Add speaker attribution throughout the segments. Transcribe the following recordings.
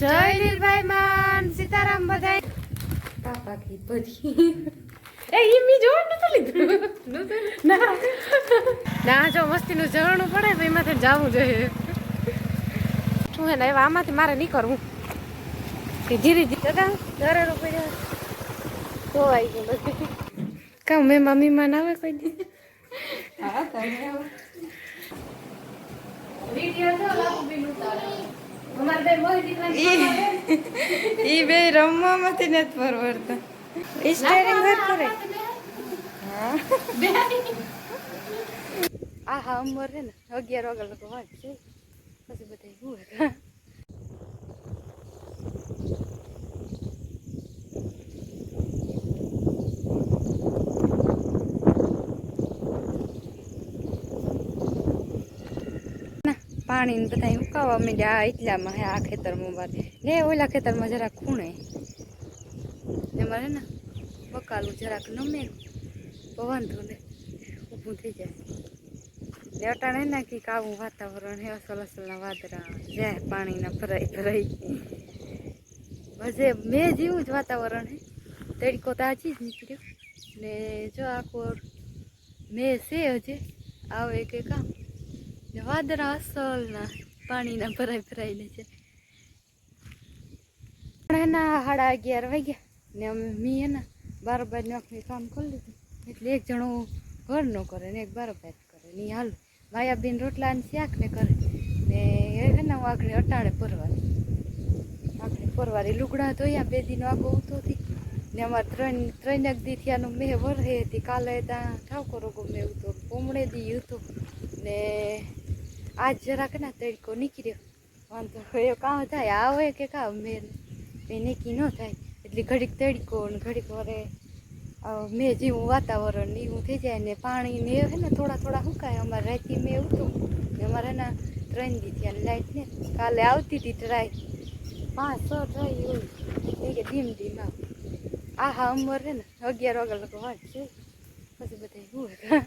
Speaker 1: જય લીલભાઈ માન સીતારામ બધાય પાપા કી બધી એ ઈમી જો નતો લીધું ના ના જો મસ્તીનું ઝરણું પડે તો એમાંથી જાવું જોઈએ શું હે ને આમાંથી મારે નહીં કરવું કે ધીરે ધીરે દરેરો પડ્યો તો આવી ગયો બધી કામ મેં મમ્મી માં આવે કોઈ દી હા તમે વિડિયો તો લાગુ બી ઉતારે અમાર બે મોહી દીકરા
Speaker 2: ઈ બે રમવામાંથી નથી પરવડતા સ્ટેરિંગ ઘર કરે હા
Speaker 1: આ હા અમર હે ને 11 વાગ્યા લોકો વાત છે પછી બધા હું હતા પાણી ને બધા ઉકાવા માંડ્યા એટલામાં હે આ ખેતરમાં બાર ને ઓલા ખેતરમાં જરાક ખૂણે એમાં હે ને બકાલું જરાક નમે વાંધો ને ઊભું થઈ જાય ને અટાણે નાખી કાવું વાતાવરણ હે અસલ અસલના વાદળા જાય પાણીના ભરાઈ હજે મેં જેવું જ વાતાવરણ હે તડકો તાજી જ નીકળ્યો ને જો આખો મેં છે હજે આવે કે કામ વાદળા અસલના પાણીના ભરાઈને છે એના 11:30 વાગ્યા ને અમે મી એના 12 નોકરી કામ કરી લીધું એટલે એક જણો ઘર નો કરે ને એક 12 કરે ને હાલ માયાબેન રોટલા ને શાક ને કરે ને એના આગળ અટાણે પરવારી લુગડા ધોયા 2 દિનો આગો ઉતો હતી ને અમારે ત્રણ દી થયાનું મેં વરહે હતી કાલે ત્યાં ઠાવકો રોગો મેં ઉતો પોમડે દી હતો ને આજ જરાક ના તડકો નીકળ્યો વાંધો એ કામ થાય આવે કે કામ મેં નીકી ન થાય એટલે ઘડીક તડકો ને ઘડીક વરે મેં જેવું વાતાવરણ એવું થઈ જાય ને પાણી ને હે ને થોડા સુકાય અમારે રાતી મેં ઉતું ને અમારે એના 3 દી થયા લાઈટ ને કાલે આવતી હતી ટ્રાય 5-6 ટ્રાય એવું કે ધીમ આ હા અમર હે ને 11 વાગ્યા લોકો વાત છે પછી બધા હું હતા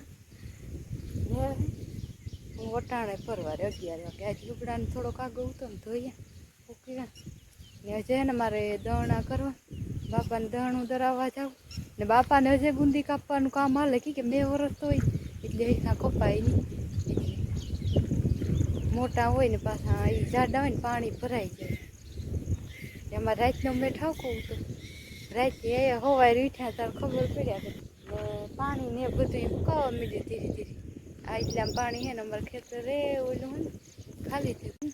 Speaker 1: હું વટાણે પરવારે 11 વાગે આજ લુગડાને થોડોક આગળ ઉતો ને ધોયા ઉકળ્યા ને હજે ને મારે દવણા કરવા બાપાને દવણું દરાવવા જાવ ને બાપાને હજે બુંદી કાપવાનું કામ હાલે કે 2 વર્ષ તો હોય એટલે એના કપાય નહીં મોટા હોય ને પાછા એ જાડા હોય ને પાણી ભરાઈ જાય એમાં રાતનો મેં ઠાવકો હતો રાતે એ હવારે ઉઠ્યા ત્યારે ખબર પડ્યા ને પાણી ને બધું ઉકાવા માંડ્યું ધીરે ધીરે આ એટલામાં પાણી હે ને અમારે ખેતર રે ઓલું હોય ને ખાલી થયું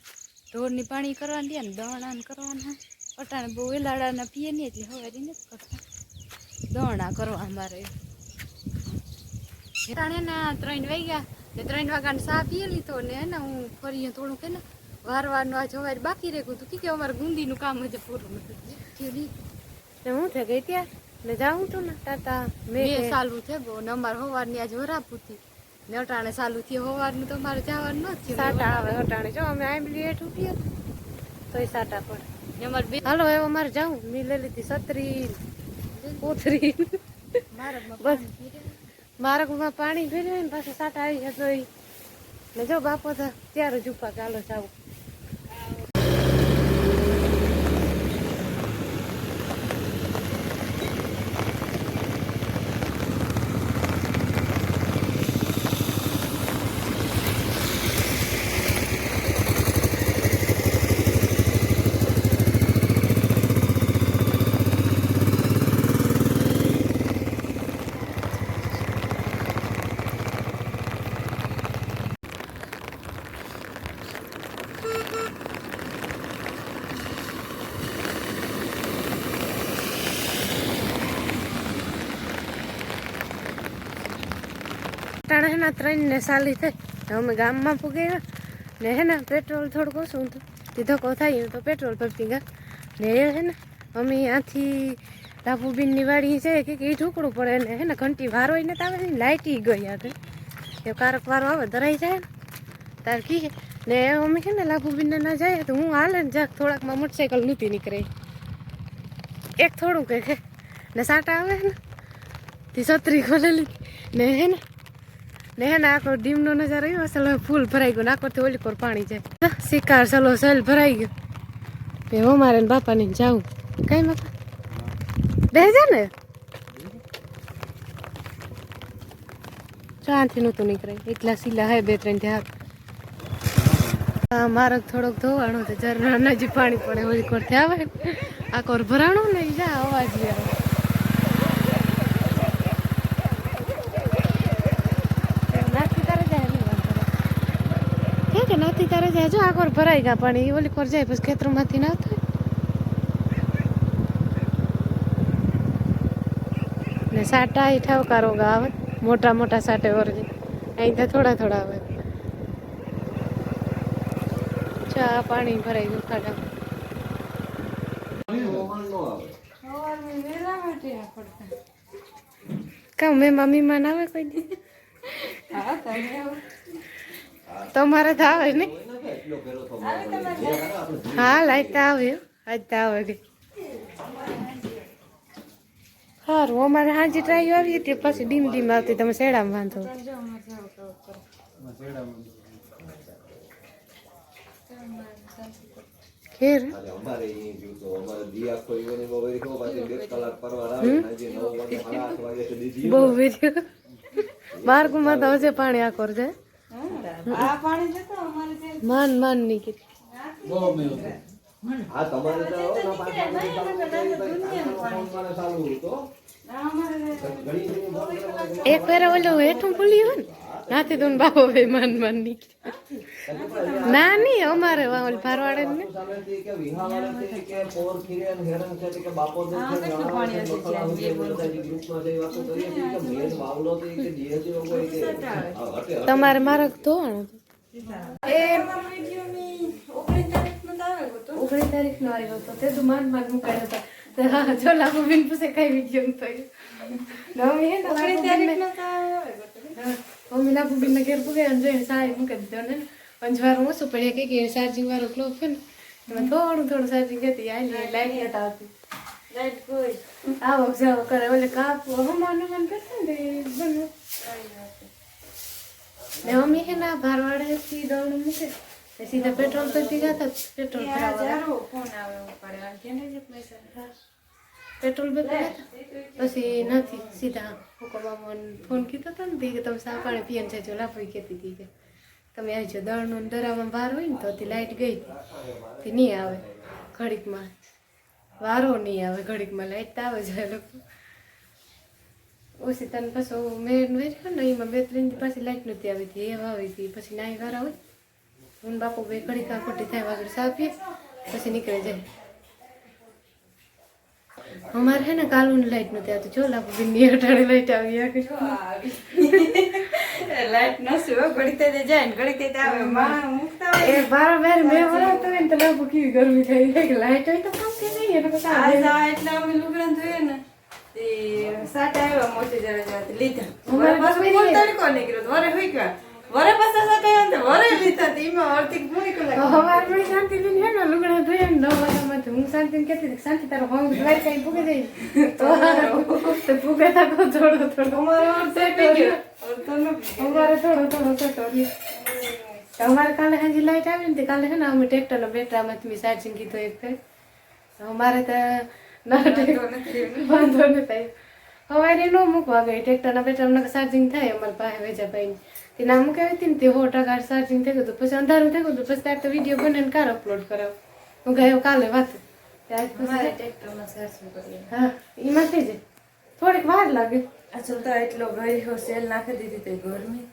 Speaker 1: ઢોરની પાણી કરવાની દે ને દવણા કરવાના અટાણે બહુ વેલાડાના પીએ નહીં એટલે હવે નથી કરતા દવણા કરવા અમારે અટાણે ને 3 વાગ્યા ને 3 વાગ્યાને ચા પીએ લીધો ને હે હું ફરી થોડુંક હે ને વારવાનું આ જવારે બાકી રહી ગયું હતું કે અમારે ગુંદીનું કામ હજુ પૂરું નથી હું થઈ ગઈ ત્યાં ને જાઉં તું ને ટાટા મેં ચાલુ છે બહુ ને અમારે સવારની આજ વરાપુથી ને અટાણે ચાલુ થયું સવારનું તો અમારે જવાનું નથી સાટા આવે અટાણે જો અમે આંબલી હેઠ ઉઠીએ તો એ સાટા પડે ને અમારે બે હાલો હવે અમારે જાઉં મેં લઈ લીધી છત્રી કોથરી મારગમાં પાણી ભર્યું ને પાછું સાટા આવી જતો ને જો બાપો તો ત્યારે જ ઉપા ચાલો જાવું ટાણે હે ને 3 ને સાલી થઈ અમે ગામમાં પૂગ્યા ને હે ને પેટ્રોલ થોડુંક ઓછું હતું તે ધક્કો થાય તો પેટ્રોલ પંપી ગયા ને હે ને અમે આથી લાભુબીનની વાડી છે કે એ ઢોકળું પડે ને હે ને ઘંટી વારો ને આવે ને લાઇટી ગઈ આપણે એ કારક વારો આવે ધરાઈ જાય ને તાર કી ને અમે છે ને લાભુબીનને ના જાય તો હું હાલે ને જાક થોડાકમાં મોટરસાઇકલ નહોતી નીકળે એક થોડું કે ને સાટા આવે ને તે છત્રી ખોલેલી ને હે ને આખો ડીમનો નજારો આવ્યો અસલ ફૂલ ભરાઈ ગયો નાકોરથી ઓલી કોર પાણી જાય શિકાર ચલો સલ ભરાઈ ગયો
Speaker 2: એવો મારે ને બાપાને જાવું કઈ બાપા બેસી જા ને શાંતિ નતું નીકળે એટલા સીલા હે 2-3 હાથ મારો થોડોક ધોવાણો તો ઝરના નજી પાણી પડે ઓલી કોર આવે આ કોર ભરાણો ને જા અવાજ આવે નાથી તારે જાય કે નાથી તારે જાય જો આ કોર ભરાઈ ગયા પાણી ઓલી કોર જાય પછી ખેતરમાંથી ના થાય ને સાટા એ ઠાવકારો આવે મોટા મોટા સાટે વરજે અહીં તો થોડા થોડા આવે ચા પાણી ભરાઈ ગયું ખાડા કામ મેં મમ્મી માં આવે કોઈ દી તમારે તો આવે ને હા લાઈટ તો આવે આજ તો આવે ગઈ સારું અમારે હાજી ટ્રાય આવી હતી પછી ડીમ ડીમ આવતી તમે શેડામાં વાંધો ખેર બહુ વેર્યું બાર ગુમા તો હશે પાણી આ કોર છે માન માન નીકળી એક ફેરા ઓલો હેઠું ભૂલી હોય ને નાથી તો બાપો ભાઈ માન માન નીકળી ના નહીં અમારે ઓલી ભારવાડે ને તમારે મારે ધોવાનું 19 તારીખ નો આવ્યો હતો તે તો માન માન મુકાયો હતો હા જો લાગુ બિન પૂછે કઈ વિડીયો થયો નવી હે 19 તારીખ નો મમ્મી લાગુ બિન ને ઘેર પૂગે અને જોઈને સારી મૂકી દીધો ને પંજવારો ઓછું પડે કે ચાર્જિંગ વાળો ક્લોક છે ને એમાં થોડું ચાર્જિંગ હતી આ લાઈટ નતા આવતી લાઈટ કોઈ આવો જાવ કરે ઓલે કાપ હમાનો મન કરતા ને બનો ને મમ્મી હે ના ભારવાડે થી દોડ મૂકે સીધા પેટ્રોલ પરથી જતા પેટ્રોલ ભરાવા ફોન આવે પડે કેને જે પૈસા પેટ્રોલ બદલા પછી નથી સીધા હુકમામાં ફોન કીધો હતો ને કે તમે સા પાણી પીને છે જો લાફી કહેતી હતી કે તમે આવજો દળનો ડરામાં બહાર હોય ને તો લાઈટ ગઈ હતી નહીં આવે ઘડીકમાં વારો નહીં આવે ઘડીકમાં લાઈટ તો આવે છે લોકો ઓછી તને પછી મેં વેર્યો ને એમાં 2-3 દી પાછી લાઈટ નહોતી આવી હતી એ આવી હતી પછી નાઈ વારા હોય હું બાપુ બે ઘડી કા ખોટી થાય વાગડ સા પીએ પછી નીકળી જાય અમારે હે ને કાલું લાઈટ નહોતી આવતી જો લાપુ બિન્ની અટાણે લાઈટ આવી લાઈટ નસી ઘડી તે જાય ને ઘડી તે આવે માં મુકતા એ બાર મેં વરાતો ને તો લાપુ કેવી ગરમી થઈ કે લાઈટ હોય તો કામ કે નહીં એટલે પછી આ એટલે અમે લુગડા ધોઈએ ને તે સાટા આવ્યા મોટી જરા લીધા બસ બોલ તડકો નીકળ્યો વરે હોય કે વરે પાછા સાટા આવ્યા વરે લીધા તેમાં અર્ધિક મૂકી કલાક હવાર માં શાંતિ લઈને હે ને લુગડા ધોઈએ ને 9 વાગ્યામાં હું શાંતિ કહેતી હતી શાંતિ તારો હોમ દ્વાર કઈ પૂગે જાય તો પૂગે તા કો થોડો અમારો સેટ ગયો અમારે થોડો સેટ અમારે કાલે હાજી લાઈટ આવી ને કાલે હે ને અમે ટ્રેક્ટરના બેટરામાંથી મેં ચાર્જિંગ કીધું એક ફેર અમારે તો વાંધો નથી હવારે ન મૂકવા ગઈ ટ્રેક્ટરના બેટરામાં ચાર્જિંગ થાય અમારા પાસે વેજા ભાઈ તે નામ મૂકાવી હતી ને તે 100% ચાર્જિંગ થઈ ગયું પછી અંધારું થઈ ગયું પછી ત્યારે તો વિડીયો બનાવીને કાર અપલોડ કરાવ હું ગયો કાલે વાત ત્યારે પછી ટ્રેક્ટરમાં ચાર્જિંગ કરી હા એમાં થઈ જાય થોડીક વાર લાગે અસલ તો એટલો ગઈ સેલ નાખી દીધી તો ગરમી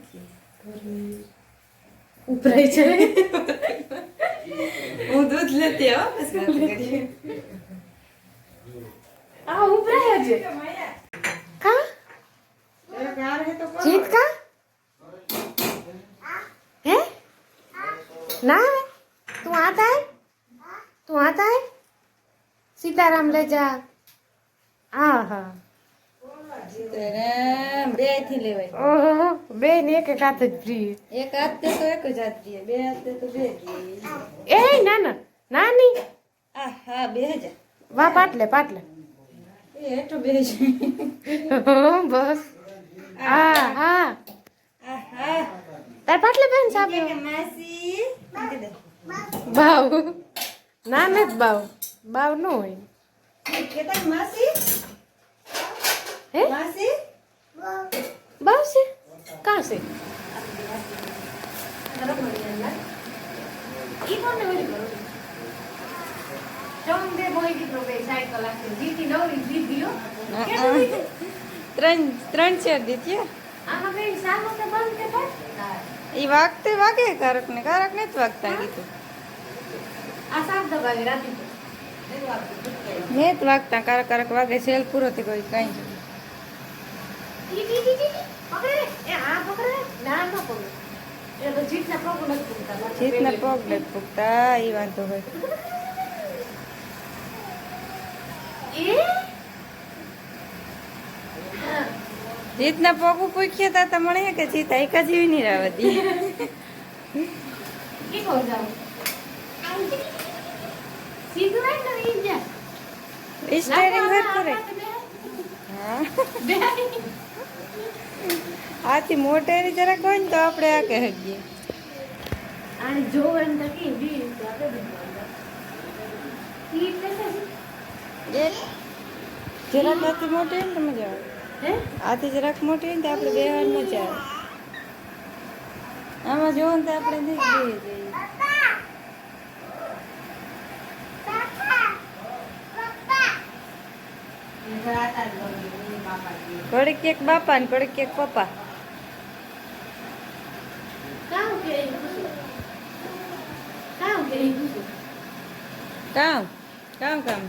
Speaker 2: ઉપરાઈ છે હું દૂધ લેતી આ ઉપરાય છે કા જીત કા હે ના તું आता है सीताराम ले जा हाँ हाँ सीताराम બે થી લેવાય ઓહો બે ને એક હાથ જ ફ્રી એક હાથ તે તો એક જ હાથ ફ્રી બે હાથ તે તો બે એ ના ના નાની આ હા બે જ વા પાટલે એ હેઠો બે જ બસ આ હા તાર પાટલે બેન સાહેબ માસી બાવ
Speaker 1: ના નથી બાવ ન હોય
Speaker 2: કેતા માસી
Speaker 1: હે
Speaker 2: માસી
Speaker 1: બાવ છે કાં છે ઈ કોને ઓલી કરો જોન દે બોય દીકરો બે સાયકલ આખી જીતી નવરી દીધીઓ કેટલું દીધું
Speaker 2: ત્રણ ચાર દીધી
Speaker 1: આમાં કઈ સામો તો બંધ કે ભાઈ
Speaker 2: એ વાગતે વાગે કારક ને નથી વાગતા કીધું
Speaker 1: આ સાત દબાવી રાતી
Speaker 2: ને જ વાગતા કારક વાગે સેલ પૂરો થઈ ગયો કઈ
Speaker 1: પકડે એ આ પકડે ના ન પકડે એ તો જીતના પગ નથી પૂગતા
Speaker 2: જીતના પગ નથી પૂગતા એ વાંધો હોય
Speaker 1: એ
Speaker 2: જીતના પગ પૂખ્યા તા મને કે જીત આયકા જેવી નહીં રાવતી
Speaker 1: કે કહો જાવ સીધું રાખ ને ઈ જા
Speaker 2: સ્ટેરિંગ હટ કરે હા આથી મોટેરી જરાક હોય ને તો આપણે આ કહે દઈએ
Speaker 1: અને જોવન તો કે બી તો આપણે ઈ કેસે
Speaker 2: જરાક આથી મોટી હોય ને તો મજા આવે
Speaker 1: હે
Speaker 2: આથી જરાક મોટી હોય ને તો આપણે બેહવાની મજા આવે આમાં જોવો ને તો આપણે દેખી જઈએ ઘડીક એક બાપા ને ઘડીક એક પપ્પા
Speaker 1: કામ કે
Speaker 2: કામ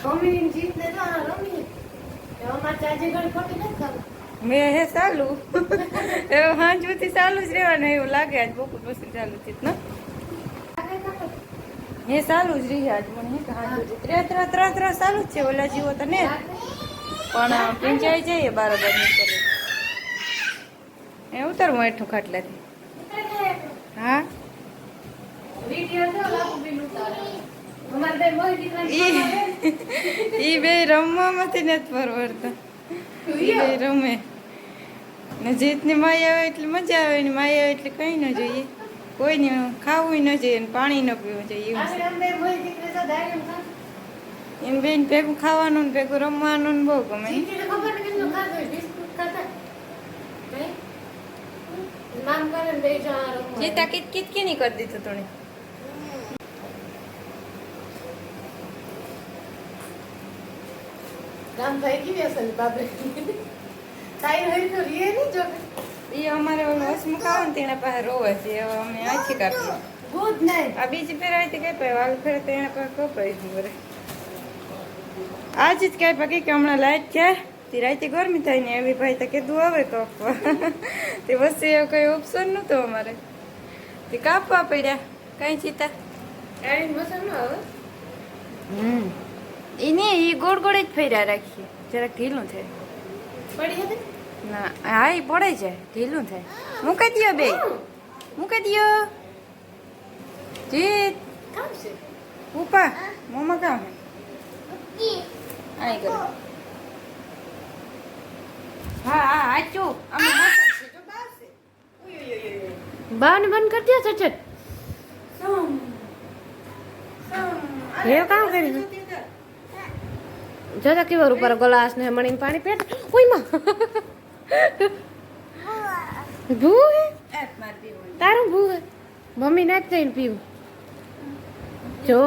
Speaker 1: મમ્મી જીત ને તો આ રમી એમાં ચાજે ઘડી ખોટી નથી ખાવ
Speaker 2: મેં હે ચાલુ એવું હાંજ સુધી ચાલુ જ રહેવાનું એવું લાગે આજ બપોર પછી ચાલુ થયું ને હે ચાલુ જ રહી આજ મને હે કે હાંજ સુધી ત્રણ ચાલુ જ છે ઓલા જીવો તો ને પણ પિંચાઈ જઈએ બરાબર નીકળે એ ઉતરવું એટલું ખાટલાથી હા
Speaker 1: વિડિયો તો લાગુ બી ઉતારે અમાર બે મોય દીકરા
Speaker 2: ઈ બે રમવામાંથી નથી પરવડતા ઈ બે રમે ને જીતની માય આવે એટલે મજા આવે ને માય આવે એટલે કઈ ન જોઈએ કોઈ ને ખાવું ન જોઈએ ને પાણી ન પીવું જોઈએ એવું
Speaker 1: આપણે બે મોય દીકરા તો ડાયમ ખા
Speaker 2: એમ બેન ભેગું ખાવાનું ને ભેગું રમવાનું ને બહુ ગમે
Speaker 1: જીતીને ખબર ને કેટલું ખાધું બિસ્કુટ ખાતા હે નામ કરે બે જણા રમવા
Speaker 2: જીતા કિત નહીં કરી દીધું તોને
Speaker 1: નામ ભાઈ કેવી અસલ બાબે તાઈ હોય તો રીએ નહીં જો
Speaker 2: એ અમારે ઓલો હસમુખ આવે ને તેના પાસે રોવે છે હવે અમે આખી કાપી
Speaker 1: ગુડ નાઈટ
Speaker 2: આ બીજી ફેર આવી કઈ પાય વાલ ફેર તો એના પાસે કપાઈ ગયું બરે આજ જ કઈ પાકી કે હમણાં લાઈટ છે તે રાતે ગરમી થાય ને એવી ભાઈ તો કીધું આવે કાપવા તે વસ્તુ એવું કઈ ઓપ્શન નહોતું અમારે તે કાપવા પડ્યા કઈ ચીતા
Speaker 1: એની મસલ ન આવે
Speaker 2: એ નહીં એ ગોળ ગોળ જ ફેર્યા રાખીએ જરાક ઢીલું થાય
Speaker 1: પડી હતી
Speaker 2: ના હા એ પડે છે ઢીલું થાય મૂકી દ્યો બે મૂકી દ્યો જીત
Speaker 1: કામ છે
Speaker 2: ઉપા મોમાં કામ હે આઈ કરો હા આચો અમે
Speaker 1: બાને બંધ કરી દે ચટ હે કામ કરી જોતા કેવા ઉપર ગ્લાસ ને મણીને પાણી પીટ ઓય માં ભૂ હે તારું ભૂ હે મમ્મી ના જઈને પીવું જો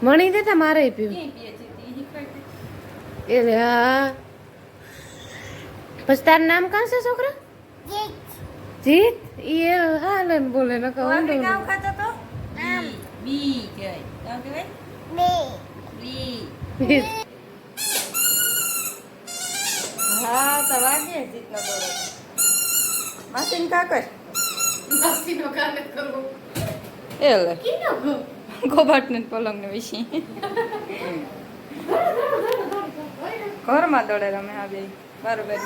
Speaker 1: મણી દેતા મારે પીવું એટલે હા પછી તારું નામ કાં છે છોકરા જીત એ હાલ એમ બોલે ન કહું
Speaker 2: કામ ખાતો તો બી કહેવાય કામ કહેવાય બી હા તો વાગે જીતનો દોડો માસીન કાકર
Speaker 1: મસ્તીનો કામ કરવો
Speaker 2: એ લે
Speaker 1: કીનો ગો
Speaker 2: ગોબાટ ને પલંગ ને વિશી ઘરમાં દોડે રમે હા બે બરોબર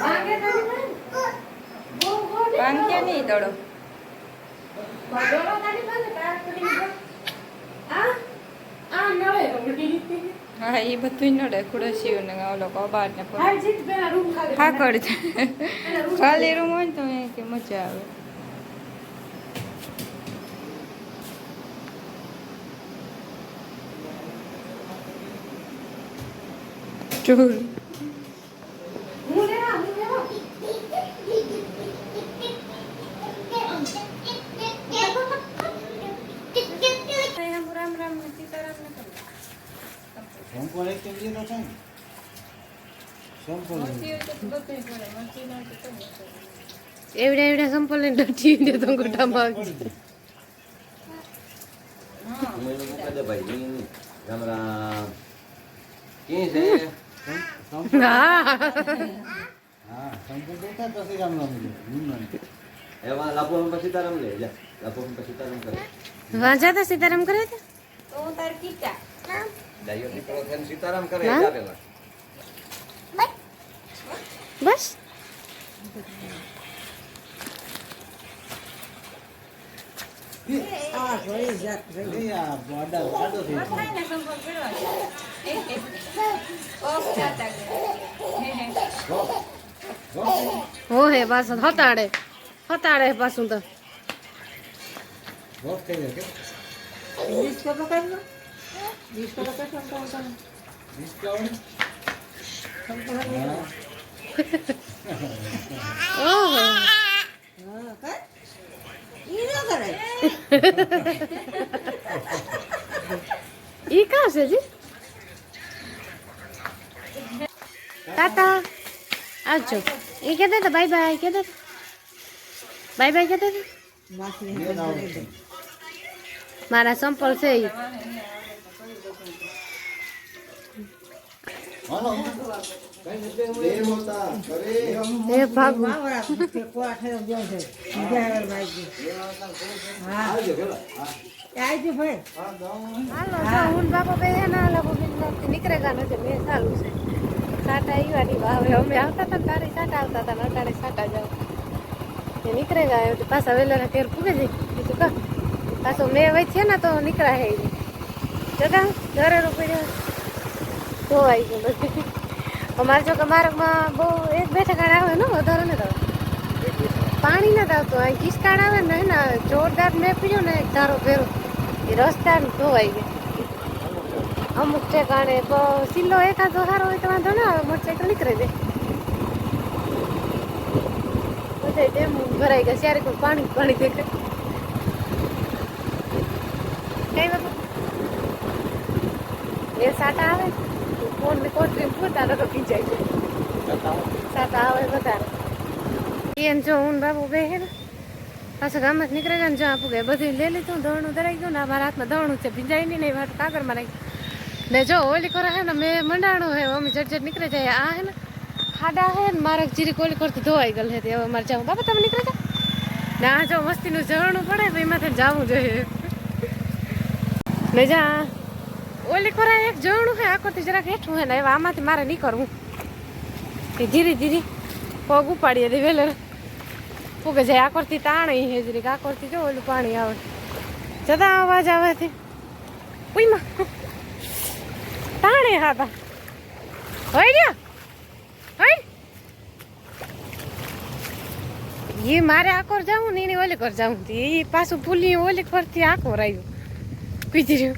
Speaker 2: પાંખ્યા નહીં દોડો હા એ બધું નડે ખુરશીઓ ને ઓલો કબાટ ને ખાકડ છે ખાલી રૂમ હોય ને તો એ કે મજા આવે સ્ટોર
Speaker 3: સંપલ એક કેજી તો છે ને સંપલ
Speaker 2: એવડે એવડે સંપલ ને ડટી દે તો ગુટામાં
Speaker 4: રામ રામ ક્યાં છે
Speaker 2: હા
Speaker 3: હા સંપલ દેતા પછી રામ રામ
Speaker 4: એમાં લાપો પછી સીતારામ લે જા લાપો પછી સીતારામ કરે
Speaker 2: વાંચા તા સીતારામ કરે છે તો તાર કીટા
Speaker 4: ડાયો દીકરો થઈને સીતારામ કરે
Speaker 2: હા?
Speaker 4: ચાલેલા
Speaker 2: બસ હો હે પાછું હતાડે પાછું તો ઓહો ઈ કા છે જી તાતા આવજો ઈ કહેતા હતા બાય બાય કહેતા બાય બાય કહેતા હતા મારા સંપલ છે ઈ હે ભાગવા હાલો જો હું બાપા બે હે ના લાગો બિન નીકળેગા નથી મેં ચાલુ છે સાટા ઈવાની વાવે અમે આવતા હતા તારી સાટા આવતા હતા નટાડે સાટા જાવ એ નીકળેગા એ પાછા વેલા ઘેર પૂગે જઈ બીજું કા પાછો મેં વહી છે ને તો નીકળા હે જગા ઘરે રોપી જાય ધોવાઈ ગયું બધી અમારે જો કે માર્ગમાં બહુ એક બે ઠેકાણે આવે ને વધારે ને તો પાણી નથી આવતું અહીં કિસકાણ આવે ને એના જોરદાર મેં પીડ્યો ને એક ધારો ફેરો એ રસ્તા ધોવાઈ ગયા અમુક ઠેકાણે સિલ્લો એકાદો સારો હોય તો વાંધો ના આવે મોટરસાઇકલ નીકળી જાય બધા ડેમ ભરાઈ ગયા ત્યારે કોઈ પાણી પાણી દેખાય કઈ બાપા એ સાટા આવે ફોન ને કોટરી પોતા તો પીચાય છે સાટા આવે વધારે એમ જો હું બાબુ બે હે ને પાછા ગામમાં નીકળે ને જો આપું ગયા બધું લઈ લીધું દવણું દરાઈ ગયું ને મારા હાથમાં દવણું છે ભીંજાય નહીં વાત કાગળમાં નાખી ને જો ઓલી ખોરા હે ને મેં મંડાણું હે અમે જટ નીકળે જાય આ હે ને ખાડા હે ને મારે જીરી કોલી કરતી ધોવાઈ ગયેલ હતી હવે મારે જાઉં બાબા તમે નીકળે જા ને આ જો મસ્તીનું ઝરણું પડે તો એમાંથી જવું જોઈએ ને જા ઓલી ખોરા એક ઝરણું હે આખોથી જરાક હેઠું હે ને હવે આમાંથી મારે નહીં કરવું કે ધીરે ધીરે પગ ઉપાડીએ દે વેલે પૂગે જાય આકોરથી તાણી હે જરીક આકોરથી જો ઓલું પાણી આવે જતા અવાજ આવે છે ઉઈમાં તાણે હાતા હોય ને હોય એ મારે આકોર જાવું ને એને ઓલી કર જાવું એ પાછું પુલી ઓલી કરથી આકોર આવ્યું કીધું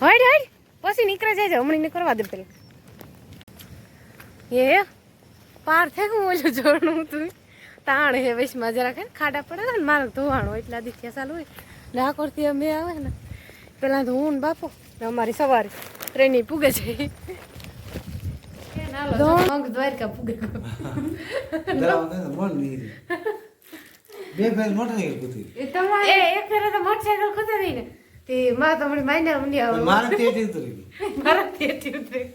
Speaker 2: હોય હોય પછી નીકળે જાય હમણાં નીકળવા દે પેલા એ પાર થાય હું ઓલું જોડનું તું તાણ હે વૈશમાં જરાક હે ખાડા પડે ને મારે ધોવાણો એટલે આદિ ચાલુ હોય ને આ કરતી અમે આવે ને પેલા તો હું ને બાપુ ને અમારી સવારી ટ્રેન પૂગે છે દ્વારકા પૂગે
Speaker 3: બે ફેર મોટરસાઇકલ કૂદી
Speaker 2: એ એક ફેરે તો મોટરસાઇકલ ખુદે નહીં ને તે માં તો મને માઇના ઉંડી આવે
Speaker 3: મારે તેથી ઉતરી ગઈ
Speaker 2: મારા તેથી ઉતરી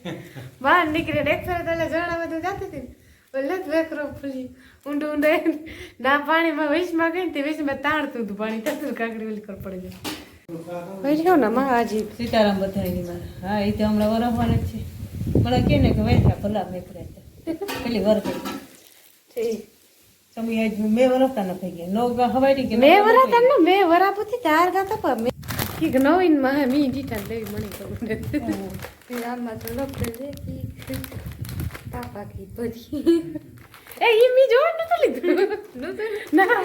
Speaker 2: બહાર નીકળીને એક ફેરે તો એટલે ઝરણા બધું જાતી હતી ને એટલે જ વેકરો ફૂલી ઊંડું ઊંડું ના પાણીમાં વૈશમાં ગઈ ને તે વૈશમાં તાણતું હતું પાણી તતું કાકડી ઓલી કર પડી જાય વૈશ્યો ને માં આજી
Speaker 5: સીતારામ બધાની મારા હા એ તો હમણાં વરસવાના જ છે મને કે ને કે વૈઠા ભલા નીકળ્યા છે પેલી વરસ
Speaker 2: ઠીક
Speaker 5: તમે આજ મેં વરસતા ન થઈ ગયા નો હવાડી કે
Speaker 2: મેં વરાતા ને મેં વરાપુથી તાર ગાતા પર મેં કીક નવીન માં હે મી દીટા લેવી મણી કરું આમાં તો ડોક્ટર દેખી પાપા કી બધી એ ઈ મી જોડ નતો લીધું ના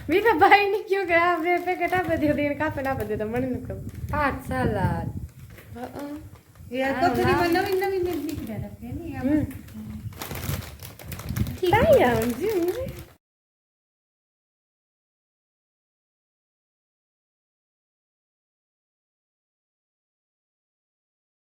Speaker 2: મી તો ભાઈ ને ક્યો કે આ બે પેકેટ આપે દે કાપે ના આપે દે તો મણી ન કહું
Speaker 1: 5 સલાડ
Speaker 5: એ આ કથરીમાં નવીન જ નીકળ્યા હતા કે નહીં આમાં?
Speaker 1: લાયા સમજ્યું